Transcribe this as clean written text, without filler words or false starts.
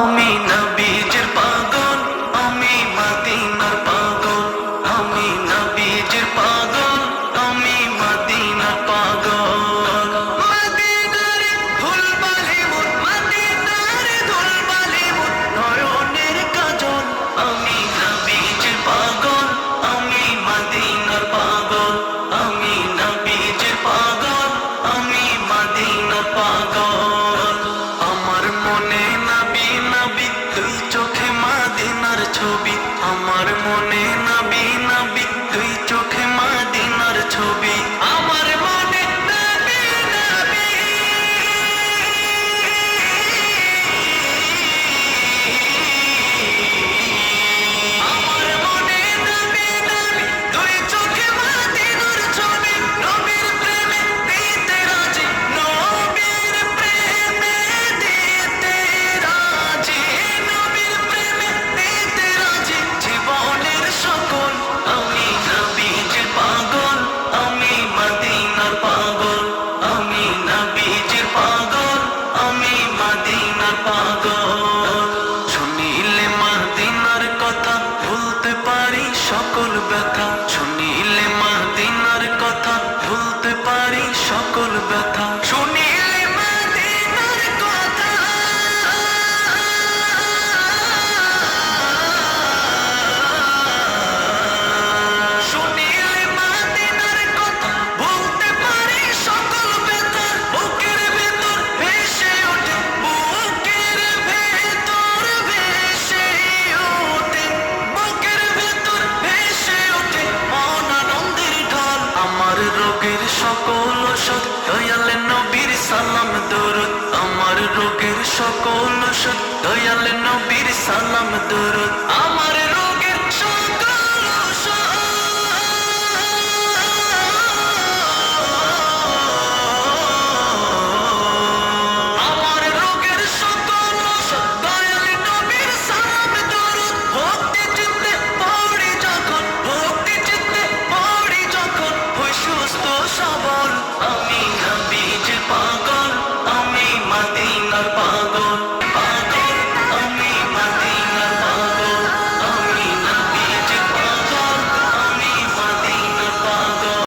আমি নবীজির পাগল, আমি মদিনার পাগল, আমি নবীজির পাগল, আমি মদিনার পাগল। মদিনার ধুলবালি মুদ, মদিনার ধুলবালি মুদ, নয়নের কাজল। আমি নবীজির পাগল, আমি মদিনার পাগল, আমি নবীজির পাগল, আমি মদিনার পাগল। আমার মনে নবী নবী দুই চোখে মদিনার ছবি, আমার মনে নবী নবী দুই চোখে মদিনার ছবি, আমার মনে নবী নবী। আমার মনে নবী নবী দুই চোখে মদিনার ছবি, নবীর প্রেমে দিতে রাজি, নবীর প্রেমে দিতে রাজি, নবীর প্রেমে দিতে রাজি জীবনের সকল। আমি নবীজির পাগল, আমি মদিনার পাগল, আমি নবীজির পাগল, আমি মদিনার পাগল। শুনিলে মদিনার কথা ভুলতে পারি সকল ব্যথা, শুনিলে মদিনার কথা ভুলতে পারি সকল ব্যথা, শুনিলে মদিনার কথা, শুনিলে মদিনার কথা ভুলতে পারি সকল ব্যথা। বুকের ভেতর ভেসে ওঠে, বুকের ভেতর ভেসে ওঠে, বুকের ভেতর ভেসে ওঠে মন আনন্দের ঢল। আমার রোগের সকল ওষুধ দয়াল নবীর সালাম দরুদ, আমার রোগের সকল ওষুধ দয়াল নবীর সালাম দরুদ। আমার